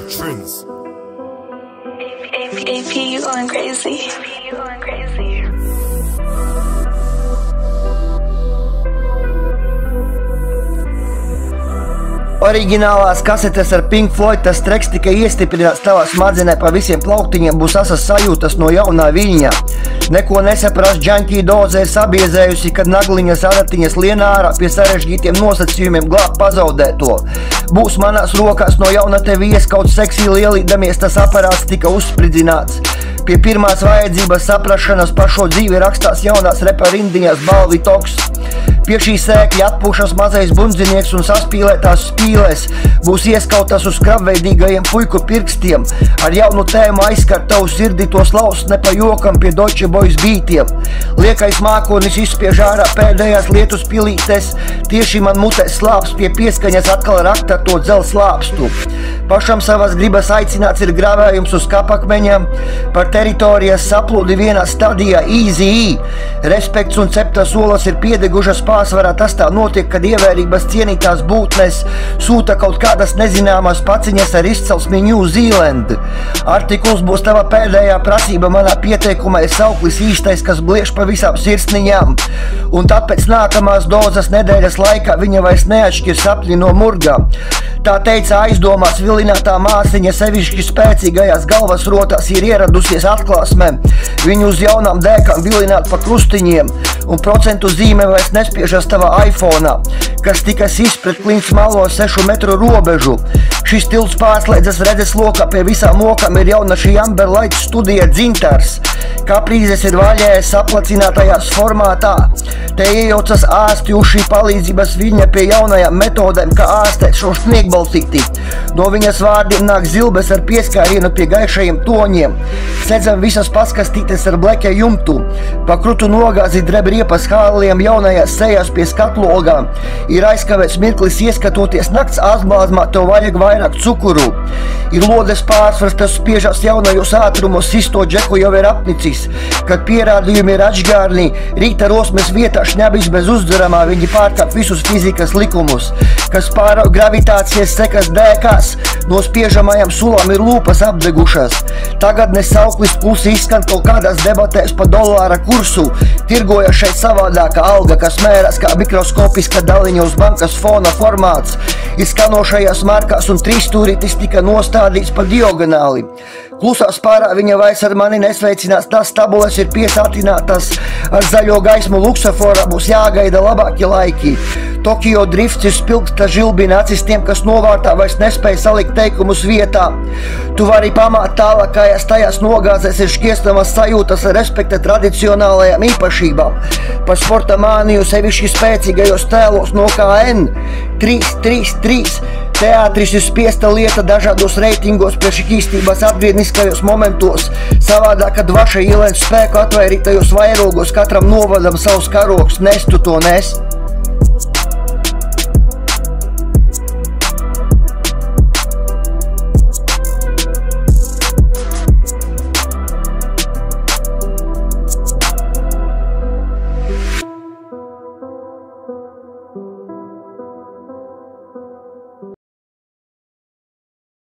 Trends. AP, you going crazy. Oriģinālās kasetes ar Pink Floyd tas treks tika iestiprināts tavā smadzenē pa visiem plauktiņiem, būs asas sajūtas no jaunā viļņā. Neko nesaprast, džankī doze ir sabiezējusi, kad nagliņas adatiņas lien ārā pie sarežģītiem nosacījumiem glābt pazaudēto. Būs manās rokās no jauna tevi ieskaut seksī lielīdamies, tas aparāts tika uzspridzināts. Pie pirmās vajadzības saprašanas par šo dzīvi rakstās jaunās repa rindiņās Balvi Toks. Pie šī sēkļa atpūšas mazais bundzinieks un saspīlētās spīlēs būs ieskautas uz krabveidīgajiem puiku pirkstiem. Ar jaunu tēmu aizskar tavu sirdi to slaust ne pa jokam pie Deutsche Boys bītiem. Liekais mākonis izspiež ārā pēdējās lietus pilītes, tieši man mutē slāps pie pieskaņas atkal rakt ar to dzel slāpstu. Pašam savas gribas aicināts ir gravējums uz kapakmeņam, par teritorijas saplūdi vienā stadijā Easy E. Respekts un ceptas solas ir piedegušas pārsvarā, tas tā notiek, kad ievērības cienītās būtnes sūta kaut kādas nezināmas paciņas ar izcelsmi New Zealand. Artikuls būs tava pēdējā prasība manā pieteikumā ir sauklis īstais, kas bliež pa visām sirsniņām. Un tāpēc nākamās dozas nedēļas laikā viņa vairs neatšķir sapļi no murgām. Tā teica aizdomās vilinātā māsiņa, sevišķi spēcīgajās galvas rotās ir ieradusies atklāsmē. Viņu uz jaunām dēkām vilināt pa krustiņiem, un procentu zīme vairs nespiežas tavā iPhone'ā, kas tikas izpret klints malo 6 metru robežu. Šis tilts pārslēdzas redzes lokā, pie visām okām ir jauna šī Amber Light studija dzintars. Kaprīzes ir vaļējas saplacinātajās formātā. Te iejaucas āsti uz šī palīdzības viļņa pie jaunajām metodēm, kā ārstēt šo sniegbaltīti. No viņas vārdiem nāk zilbes ar pieskārienu pie gaišajiem toņiem. Sedzam visas paskastītes ar bleķa jumtu. Pa krutu nogāzi dreb riepas hāliem jaunajās sejās pie skatlogām. Ir aizkavēts mirklis ieskatoties nakts atblāzmā, tev vajag vairāk cukuru. Ir lodes pārsvars, tas spiežas jaunajos ātrumos, sisto džeku jau ir apnicis. Kad pierādījumi ir atžgārni, rīta rosmes vietā šņabis bez uzdzeramā, viņi pārkāp visus fizikas likumus, kas pārāk gravitācijas sekas dēkās, no spiežamajām sulām ir lūpas apdegušas. Tagadne sauklis plusi izskan kaut kādās debatēs pa dolāra kursu, tirgoja šeit savādāka alga, kas mēras kā mikroskopiska daliņa uz bankas fona formāts. Ir skanošajās markās un trīsstūrītis tika nostādīts pa diagonāli. Klusā spārā viņa vairs ar mani nesveicinās, tās tabulas ir piesātinātas ar zaļo gaismu luksaforā, būs jāgaida labāki laiki. Tokio drifts ir spilgta žilbina acis tiem, kas novārtā vairs nespēja salikt teikumus vietā. Tu vari pamāt tālākajās tajās nogāzēs ir šķiestamas sajūtas ar respekta tradicionālajām īpašībām. Par sporta māniju sevišķi spēcīgajos tēlos no KN 3-3-3. Teātris ir spiesta lieta dažādos reitingos priekš īstības atgriezniskajos momentos. Savādāka dvaša ielēns spēku atvairītajos vairogos, katram novadam savus karogus, nes tu to nes.